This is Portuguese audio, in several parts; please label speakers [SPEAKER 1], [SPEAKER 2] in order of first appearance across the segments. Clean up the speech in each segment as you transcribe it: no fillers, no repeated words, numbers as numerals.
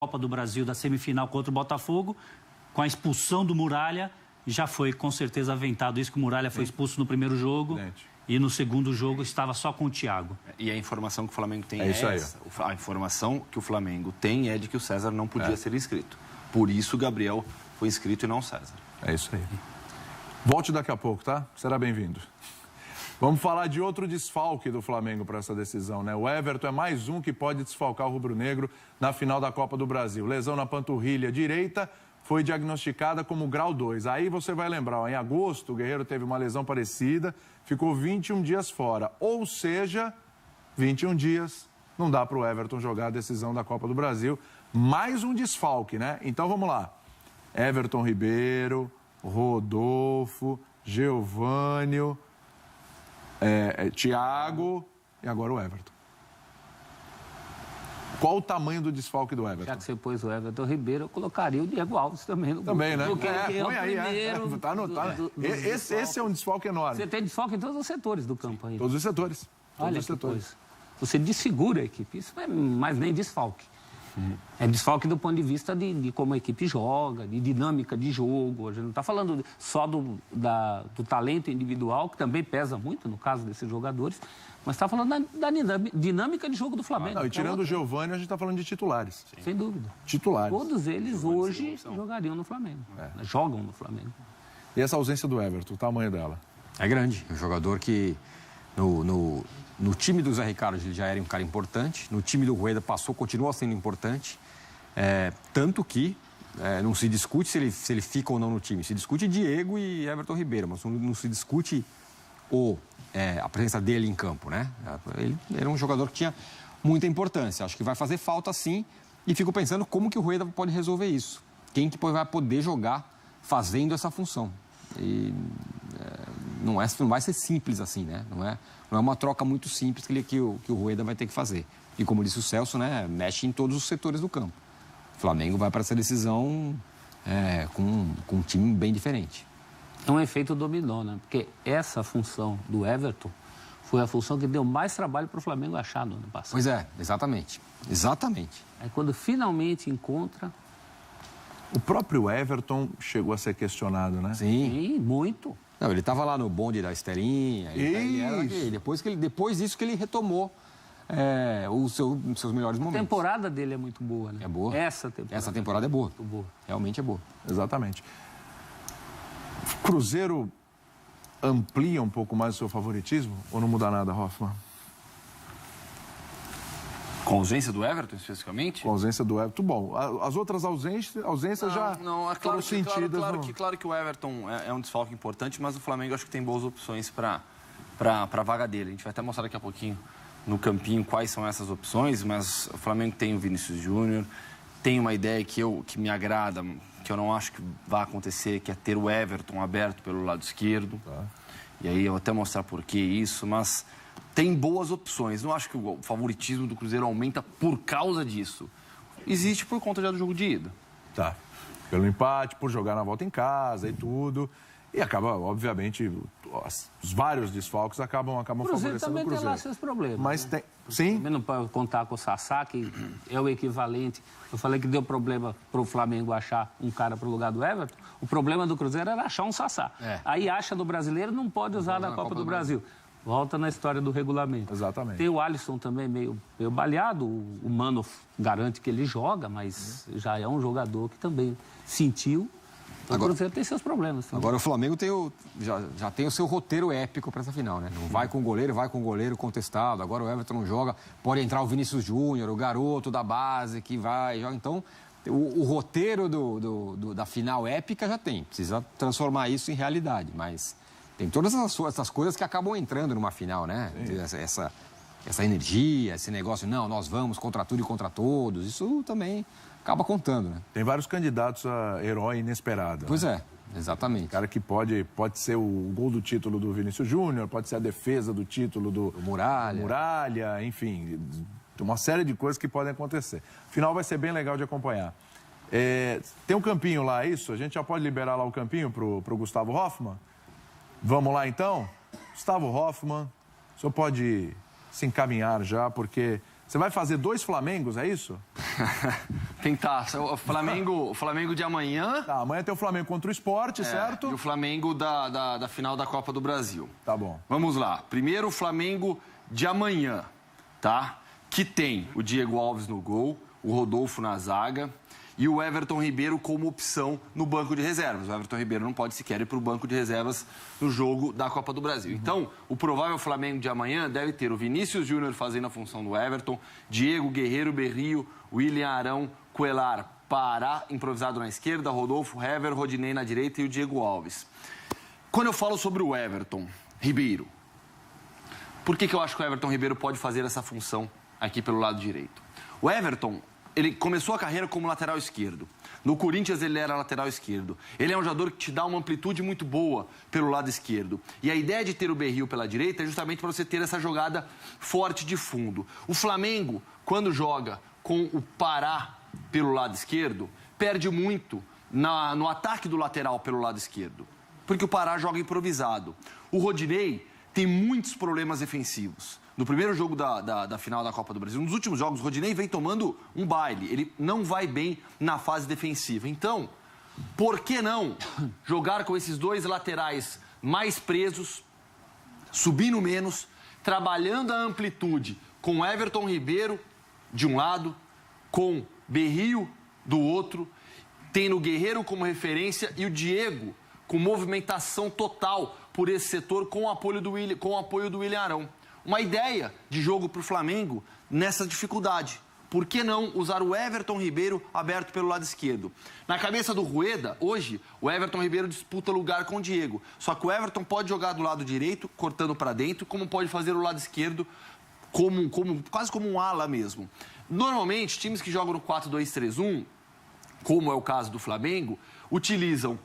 [SPEAKER 1] Copa do Brasil da semifinal contra o Botafogo, com a expulsão do Muralha, já foi com certeza aventado isso, que o Muralha foi expulso no primeiro jogo e no segundo jogo estava só com o Thiago.
[SPEAKER 2] E a informação que o Flamengo tem
[SPEAKER 3] isso aí.
[SPEAKER 2] A informação que o Flamengo tem é de que o César não podia ser inscrito. Por isso o Gabriel foi inscrito e não o César.
[SPEAKER 3] É isso aí. Volte daqui a pouco, tá? Será bem-vindo. Vamos falar de outro desfalque do Flamengo para essa decisão, né? O Everton é mais um que pode desfalcar o rubro-negro na final da Copa do Brasil. Lesão na panturrilha direita foi diagnosticada como grau 2. Aí você vai lembrar, ó, em agosto o Guerreiro teve uma lesão parecida, ficou 21 dias fora. Ou seja, 21 dias não dá para o Everton jogar a decisão da Copa do Brasil. Mais um desfalque, né? Então vamos lá. Everton Ribeiro, Rodolfo, Geovânio... Thiago e agora o Everton. Qual o tamanho do desfalque do Everton?
[SPEAKER 4] Já que você pôs o Everton Ribeiro, eu colocaria o Diego Alves também no
[SPEAKER 3] também, né?
[SPEAKER 4] Porque
[SPEAKER 3] põe aí, tá anotado. Esse é um desfalque enorme.
[SPEAKER 4] Você tem desfalque em todos os setores do campo aí.
[SPEAKER 3] Todos os setores.
[SPEAKER 4] Olha que coisa. Você desfigura a equipe. Isso não é mais nem desfalque. É desfalque do ponto de vista de como a equipe joga, de dinâmica de jogo. A gente não está falando só do talento individual, que também pesa muito no caso desses jogadores, mas está falando da dinâmica de jogo do Flamengo.
[SPEAKER 3] E tirando o Geovânio, a gente está falando de titulares.
[SPEAKER 4] Sim. Sem dúvida.
[SPEAKER 3] Titulares.
[SPEAKER 4] Todos eles hoje jogariam no Flamengo. Jogam no Flamengo.
[SPEAKER 3] E essa ausência do Everton, o tamanho dela?
[SPEAKER 5] É grande. Um jogador que no time do Zé Ricardo ele já era um cara importante, no time do Rueda continua sendo importante, tanto que não se discute se ele fica ou não no time, se discute Diego e Everton Ribeiro, mas não se discute a presença dele em campo, né? Ele era um jogador que tinha muita importância, acho que vai fazer falta sim, e fico pensando como que o Rueda pode resolver isso, quem que vai poder jogar fazendo essa função. E não vai ser simples assim, né? Não é uma troca muito simples que o Rueda vai ter que fazer. E como disse o Celso, né, mexe em todos os setores do campo. O Flamengo vai para essa decisão com um time bem diferente.
[SPEAKER 4] É um efeito dominó, né? Porque essa função do Everton foi a função que deu mais trabalho para o Flamengo achar no ano passado.
[SPEAKER 5] Pois é, exatamente. Exatamente.
[SPEAKER 4] Aí quando finalmente encontra...
[SPEAKER 3] O próprio Everton chegou a ser questionado, né?
[SPEAKER 4] Sim, muito.
[SPEAKER 5] Não, ele estava lá no bonde da Estelinha. Depois disso que ele retomou os seus melhores momentos.
[SPEAKER 4] A temporada dele é muito boa, né?
[SPEAKER 5] É boa.
[SPEAKER 4] Essa
[SPEAKER 5] temporada é boa.
[SPEAKER 4] Muito boa.
[SPEAKER 5] Realmente é boa.
[SPEAKER 3] Exatamente. Cruzeiro amplia um pouco mais o seu favoritismo ou não muda nada, Hoffman?
[SPEAKER 2] Com a ausência do Everton, especificamente?
[SPEAKER 3] Com a ausência do Everton. Bom, as outras ausências já foram sentidas.
[SPEAKER 2] Claro que o Everton é um desfalque importante, mas o Flamengo acho que tem boas opções para a vaga dele. A gente vai até mostrar daqui a pouquinho no campinho quais são essas opções, mas o Flamengo tem o Vinícius Júnior, tem uma ideia que me agrada, que eu não acho que vai acontecer, que é ter o Everton aberto pelo lado esquerdo. Tá. E aí eu vou até mostrar por que isso, mas... tem boas opções. Não acho que o favoritismo do Cruzeiro aumenta por causa disso. Existe por conta já do jogo de ida.
[SPEAKER 3] Tá. Pelo empate, por jogar na volta em casa e tudo. E acaba, obviamente, os vários desfalques acabam favorecendo o Cruzeiro.
[SPEAKER 4] O Cruzeiro também tem lá seus problemas.
[SPEAKER 3] Mas
[SPEAKER 4] né?
[SPEAKER 3] tem... Sim.
[SPEAKER 4] Também não pode contar com o Sassá, que é o equivalente. Eu falei que deu problema para o Flamengo achar um cara para o lugar do Everton. O problema do Cruzeiro era achar um Sassá. Aí acha no brasileiro, não pode usar na Copa do Brasil. Volta na história do regulamento.
[SPEAKER 3] Exatamente.
[SPEAKER 4] Tem o Alisson também meio baleado. O Mano garante que ele joga, mas já é um jogador que também sentiu. O Cruzeiro tem seus problemas. Também.
[SPEAKER 5] Agora o Flamengo já tem o seu roteiro épico para essa final, né? Não vai com o goleiro contestado. Agora o Everton não joga. Pode entrar o Vinícius Júnior, o garoto da base que vai joga. Então, o roteiro da final épica já tem. Precisa transformar isso em realidade, mas... tem todas essas coisas que acabam entrando numa final, né? Essa energia, esse negócio, não, nós vamos contra tudo e contra todos. Isso também acaba contando, né?
[SPEAKER 3] Tem vários candidatos a herói inesperado.
[SPEAKER 5] Pois é, exatamente.
[SPEAKER 3] Cara que pode ser o gol do título do Vinícius Júnior, pode ser a defesa do título do Muralha, enfim, tem uma série de coisas que podem acontecer. O final vai ser bem legal de acompanhar. Tem um campinho lá, é isso? A gente já pode liberar lá o campinho pro Gustavo Hoffman? Vamos lá, então? Gustavo Hoffman, o senhor pode se encaminhar já, porque Você vai fazer 2 Flamengos, é isso?
[SPEAKER 2] Tentar. O Flamengo de amanhã...
[SPEAKER 3] Tá, amanhã tem o Flamengo contra o Sport, certo?
[SPEAKER 2] E o Flamengo da final da Copa do Brasil.
[SPEAKER 3] Tá bom.
[SPEAKER 2] Vamos lá. Primeiro o Flamengo de amanhã, tá? Que tem o Diego Alves no gol, o Rodolfo na zaga e o Everton Ribeiro como opção no banco de reservas. O Everton Ribeiro não pode sequer ir para o banco de reservas no jogo da Copa do Brasil. Então, o provável Flamengo de amanhã deve ter o Vinícius Júnior fazendo a função do Everton, Diego, Guerreiro, Berrio, William Arão, Cuellar, Pará, improvisado na esquerda, Rodolfo, Hever, Rodinei na direita e o Diego Alves. Quando eu falo sobre o Everton Ribeiro, por que eu acho que o Everton Ribeiro pode fazer essa função aqui pelo lado direito? O Everton, ele começou a carreira como lateral esquerdo. No Corinthians ele era lateral esquerdo. Ele é um jogador que te dá uma amplitude muito boa pelo lado esquerdo. E a ideia de ter o Berrio pela direita é justamente para você ter essa jogada forte de fundo. O Flamengo, quando joga com o Pará pelo lado esquerdo, perde muito no ataque do lateral pelo lado esquerdo. Porque o Pará joga improvisado. O Rodinei tem muitos problemas defensivos. No primeiro jogo da final da Copa do Brasil, nos últimos jogos, o Rodinei vem tomando um baile. Ele não vai bem na fase defensiva. Então, por que não jogar com esses 2 laterais mais presos, subindo menos, trabalhando a amplitude com Everton Ribeiro de um lado, com Berrio do outro, tendo o Guerreiro como referência e o Diego com movimentação total por esse setor com o apoio do William Arão. Uma ideia de jogo para o Flamengo nessa dificuldade. Por que não usar o Everton Ribeiro aberto pelo lado esquerdo? Na cabeça do Rueda, hoje, o Everton Ribeiro disputa lugar com o Diego. Só que o Everton pode jogar do lado direito, cortando para dentro, como pode fazer o lado esquerdo, quase como um ala mesmo. Normalmente, times que jogam no 4-2-3-1, como é o caso do Flamengo, utilizam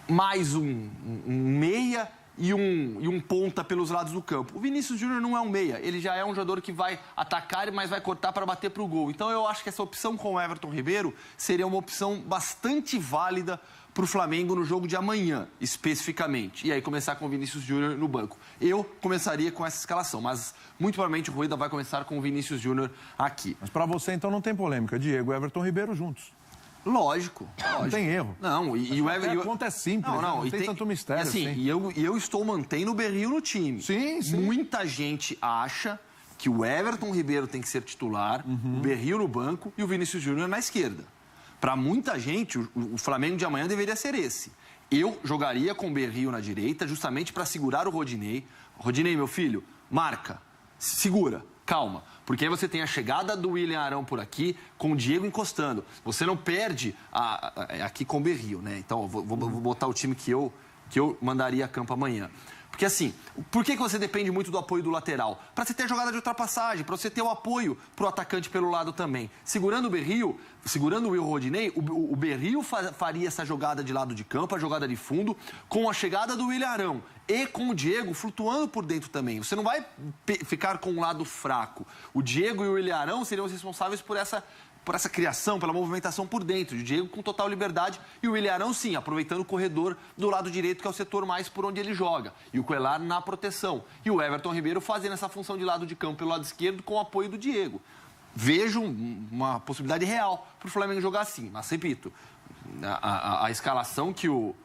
[SPEAKER 2] mais um meia e um ponta pelos lados do campo. O Vinícius Júnior não é um meia, ele já é um jogador que vai atacar, mas vai cortar para bater para o gol. Então eu acho que essa opção com o Everton Ribeiro seria uma opção bastante válida para o Flamengo no jogo de amanhã, especificamente. E aí começar com o Vinícius Júnior no banco. Eu começaria com essa escalação, mas muito provavelmente o Rueda vai começar com o Vinícius Júnior aqui.
[SPEAKER 3] Mas para você então não tem polêmica, Diego e Everton Ribeiro juntos.
[SPEAKER 2] Lógico.
[SPEAKER 3] Não tem erro.
[SPEAKER 2] Não, e o Everton...
[SPEAKER 3] A conta é simples, não tem tanto mistério.
[SPEAKER 2] Assim, e eu estou mantendo o Berrio no time.
[SPEAKER 3] Sim, sim.
[SPEAKER 2] Muita gente acha que o Everton Ribeiro tem que ser titular, o Berrio no banco e o Vinícius Júnior na esquerda. Para muita gente, o Flamengo de amanhã deveria ser esse. Eu jogaria com o Berrio na direita, justamente para segurar o Rodinei. Rodinei, meu filho, marca, segura, calma. Porque aí você tem a chegada do William Arão por aqui, com o Diego encostando. Você não perde aqui com o Berrio, né? Então, vou botar o time que eu mandaria a campo amanhã. Porque assim, por que você depende muito do apoio do lateral? Para você ter a jogada de ultrapassagem, para você ter o apoio para o atacante pelo lado também. Segurando o Berrio, segurando o Will Rodinei, o Berrio faria essa jogada de lado de campo, a jogada de fundo, com a chegada do William Arão e com o Diego flutuando por dentro também. Você não vai ficar com um lado fraco. O Diego e o William Arão seriam os responsáveis por essa criação, pela movimentação por dentro. O Diego com total liberdade e o William Arão, sim, aproveitando o corredor do lado direito, que é o setor mais por onde ele joga. E o Cuellar na proteção. E o Everton Ribeiro fazendo essa função de lado de campo pelo lado esquerdo com o apoio do Diego. Vejo uma possibilidade real para o Flamengo jogar assim. Mas, repito, a escalação que o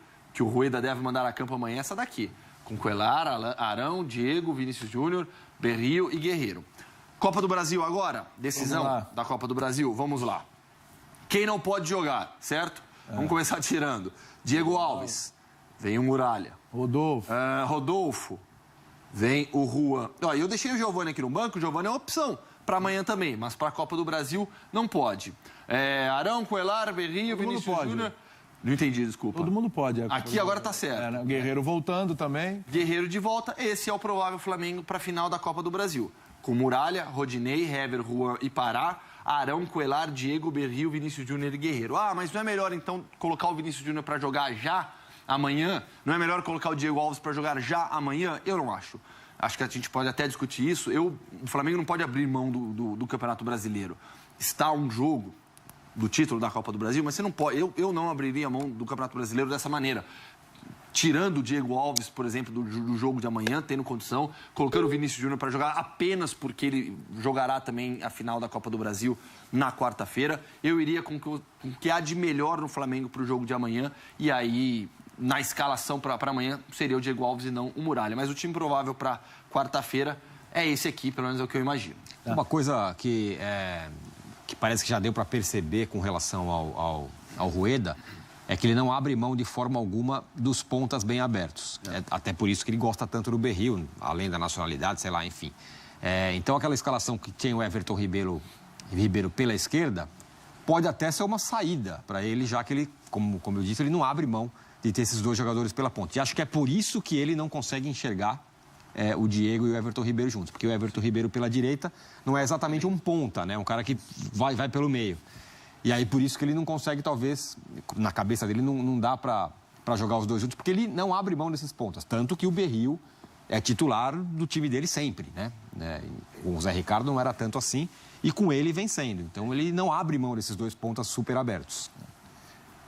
[SPEAKER 2] Rueda deve mandar a campo amanhã é essa daqui. Com Cuellar, Arão, Diego, Vinícius Júnior, Berrio e Guerreiro. Copa do Brasil agora, decisão da Copa do Brasil, vamos lá. Quem não pode jogar, certo? Vamos começar tirando. Diego Alves, vem o Muralha. Rodolfo, vem o Juan. Eu deixei o Giovani aqui no banco, o Giovani é uma opção para amanhã também, mas para a Copa do Brasil não pode. Arão, Cuellar, Berrio, Vinícius Júnior. Não entendi, desculpa.
[SPEAKER 3] Todo mundo pode.
[SPEAKER 2] Aqui agora tá certo.
[SPEAKER 3] Né? Guerreiro voltando também.
[SPEAKER 2] Guerreiro de volta, esse é o provável Flamengo para a final da Copa do Brasil. Com Muralha, Rodinei, Hever, Juan e Pará, Arão, Cuellar, Diego, Berrio, Vinícius Júnior e Guerreiro. Mas não é melhor, então, colocar o Vinícius Júnior para jogar já amanhã? Não é melhor colocar o Diego Alves para jogar já amanhã? Eu não acho. Acho que a gente pode até discutir isso. O Flamengo não pode abrir mão do Campeonato Brasileiro. Está um jogo do título da Copa do Brasil, mas você não pode. Eu não abriria mão do Campeonato Brasileiro dessa maneira. tirando o Diego Alves, por exemplo, do jogo de amanhã, tendo condição, colocando o Vinícius Júnior para jogar apenas porque ele jogará também a final da Copa do Brasil na quarta-feira. Eu iria com o que há de melhor no Flamengo para o jogo de amanhã, e aí, na escalação para amanhã, seria o Diego Alves e não o Muralha. Mas o time provável para quarta-feira é esse aqui, pelo menos é o que eu imagino.
[SPEAKER 5] Uma coisa que parece que já deu para perceber com relação ao Rueda é que ele não abre mão de forma alguma dos pontas bem abertos. Até por isso que ele gosta tanto do Berril, além da nacionalidade, sei lá, enfim. Então, aquela escalação que tem o Everton Ribeiro pela esquerda pode até ser uma saída para ele, já que ele, como eu disse, ele não abre mão de ter esses dois jogadores pela ponta. E acho que é por isso que ele não consegue enxergar o Diego e o Everton Ribeiro juntos. Porque o Everton Ribeiro pela direita não é exatamente um ponta, né? Um cara que vai pelo meio. E aí, por isso que ele não consegue, talvez, na cabeça dele, não dá para jogar os dois juntos, porque ele não abre mão desses pontas. Tanto que o Berril é titular do time dele sempre, né? Com o Zé Ricardo não era tanto assim, e com ele vem sendo. Então, ele não abre mão desses dois pontas super abertos.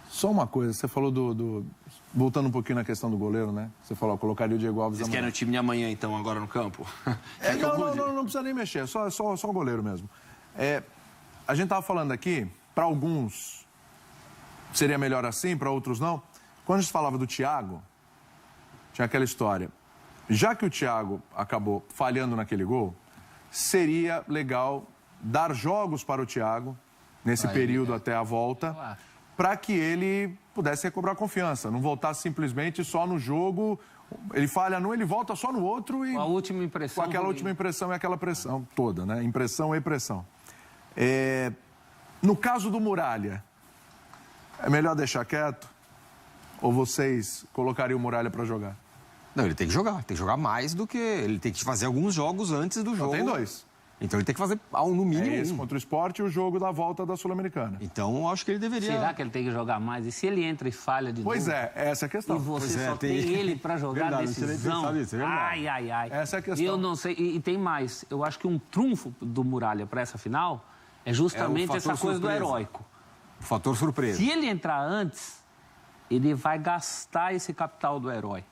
[SPEAKER 3] Só uma coisa, você falou voltando um pouquinho na questão do goleiro, né? Você falou, colocaria o Diego Alves
[SPEAKER 2] Vocês querem o time de amanhã, então, agora no campo?
[SPEAKER 3] Não precisa nem mexer, só o goleiro mesmo. A gente estava falando aqui, para alguns seria melhor assim, para outros não. Quando a gente falava do Thiago, tinha aquela história. Já que o Thiago acabou falhando naquele gol, seria legal dar jogos para o Thiago, nesse período até a volta, para que ele pudesse recobrar confiança, não voltar simplesmente só no jogo. Ele falha num, ele volta só no outro e...
[SPEAKER 4] Com a última impressão.
[SPEAKER 3] Com aquela última impressão e aquela pressão toda, né? Impressão e pressão. No caso do Muralha, é melhor deixar quieto? Ou vocês colocariam o Muralha para jogar?
[SPEAKER 5] Não, ele tem que jogar mais do que... Ele tem que fazer alguns jogos antes do jogo.
[SPEAKER 3] Só tem 2.
[SPEAKER 5] Então ele tem que fazer no mínimo
[SPEAKER 3] esse contra o Sport e o jogo da volta da Sul-Americana.
[SPEAKER 5] Então acho que ele deveria...
[SPEAKER 4] Será que ele tem que jogar mais? E se ele entra e falha de novo?
[SPEAKER 3] Pois essa é a questão.
[SPEAKER 4] E você só tem ele para jogar a decisão. Ai.
[SPEAKER 3] Essa é a questão.
[SPEAKER 4] Eu não sei. E tem mais. Eu acho que um trunfo do Muralha para essa final é justamente essa coisa do heróico.
[SPEAKER 5] O fator surpresa.
[SPEAKER 4] Se ele entrar antes, ele vai gastar esse capital do herói.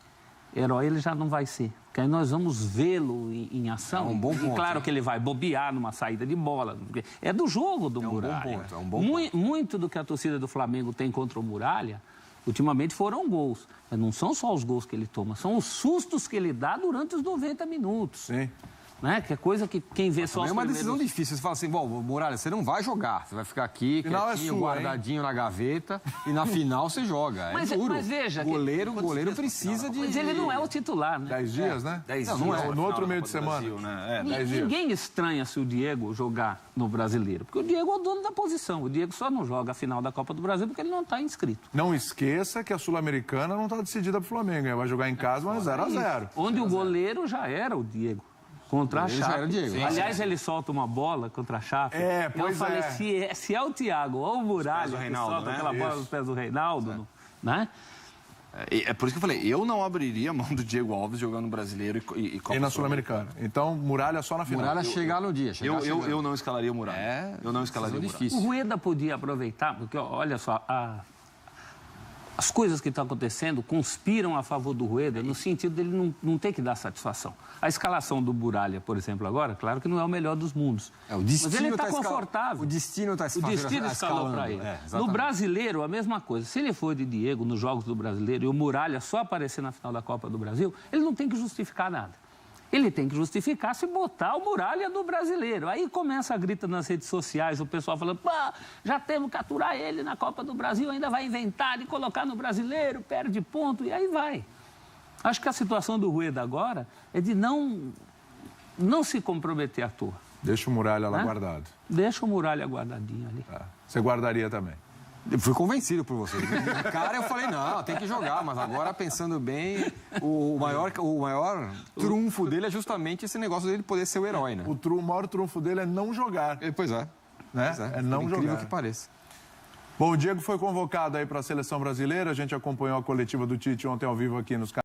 [SPEAKER 4] Herói ele já não vai ser. Porque aí nós vamos vê-lo em ação.
[SPEAKER 5] É um bom ponto.
[SPEAKER 4] E claro que ele vai bobear numa saída de bola. É do jogo do Muralha.
[SPEAKER 5] É um bom ponto.
[SPEAKER 4] Muito do que a torcida do Flamengo tem contra o Muralha, ultimamente foram gols. Mas não são só os gols que ele toma, são os sustos que ele dá durante os 90 minutos.
[SPEAKER 3] Sim.
[SPEAKER 4] Né? Que é coisa que quem vê só os
[SPEAKER 5] É uma decisão difícil. Você fala assim, Muralha, você não vai jogar. Você vai ficar aqui, quietinho, guardadinho na gaveta, e na final você joga.
[SPEAKER 4] Mas,
[SPEAKER 5] é duro.
[SPEAKER 4] Mas veja...
[SPEAKER 5] O goleiro precisa de...
[SPEAKER 4] Mas ele não é o titular, né?
[SPEAKER 3] 10 dias, né?
[SPEAKER 2] 10 dias.
[SPEAKER 3] No outro meio de semana.
[SPEAKER 2] Brasil, né?
[SPEAKER 3] 10 dias.
[SPEAKER 4] Ninguém estranha se o Diego jogar no Brasileiro, porque o Diego é o dono da posição. O Diego só não joga a final da Copa do Brasil porque ele não está inscrito.
[SPEAKER 3] Não esqueça que a Sul-Americana não está decidida para o Flamengo. Ele vai jogar em casa, mas 0-0.
[SPEAKER 4] Onde o goleiro já era o Diego. Contra a Chape. Aliás, ele solta uma bola contra a Chape. Eu falei, se é o Thiago ou o Muralha que solta aquela bola nos pés do Reinaldo, né?
[SPEAKER 2] É por isso que eu falei, eu não abriria a mão do Diego Alves jogando no Brasileiro e Copa
[SPEAKER 3] e na Sul-Americana. Então, Muralha só na final.
[SPEAKER 5] Muralha chegar no dia.
[SPEAKER 2] Eu não escalaria o Muralha. Eu não escalaria o Muralha.
[SPEAKER 5] Difícil.
[SPEAKER 4] O Rueda podia aproveitar, porque olha só, as coisas que estão acontecendo conspiram a favor do Rueda no sentido dele não ter que dar satisfação. A escalação do Muralha, por exemplo, agora, claro que não é o melhor dos mundos.
[SPEAKER 5] Mas
[SPEAKER 4] ele está confortável.
[SPEAKER 5] O destino está
[SPEAKER 4] escalou para ele. No Brasileiro, a mesma coisa. Se ele for de Diego nos Jogos do Brasileiro e o Muralha só aparecer na final da Copa do Brasil, ele não tem que justificar nada. Ele tem que justificar se botar o Muralha no Brasileiro. Aí começa a grita nas redes sociais, o pessoal falando, já temos que aturar ele na Copa do Brasil, ainda vai inventar de colocar no Brasileiro, perde ponto, e aí vai. Acho que a situação do Rueda agora é de não se comprometer à toa.
[SPEAKER 3] Deixa o Muralha lá guardado.
[SPEAKER 4] Deixa o Muralha guardadinho ali.
[SPEAKER 3] Você guardaria também?
[SPEAKER 5] Eu fui convencido por você. Cara, eu falei, não, tem que jogar. Mas agora, pensando bem, o maior trunfo dele é justamente esse negócio dele poder ser o herói, né?
[SPEAKER 3] O maior trunfo dele é não jogar.
[SPEAKER 5] Pois é.
[SPEAKER 3] Né? É não jogar.
[SPEAKER 5] Incrível que pareça.
[SPEAKER 3] Bom, o Diego foi convocado aí para a Seleção Brasileira. A gente acompanhou a coletiva do Tite ontem ao vivo aqui nos canais.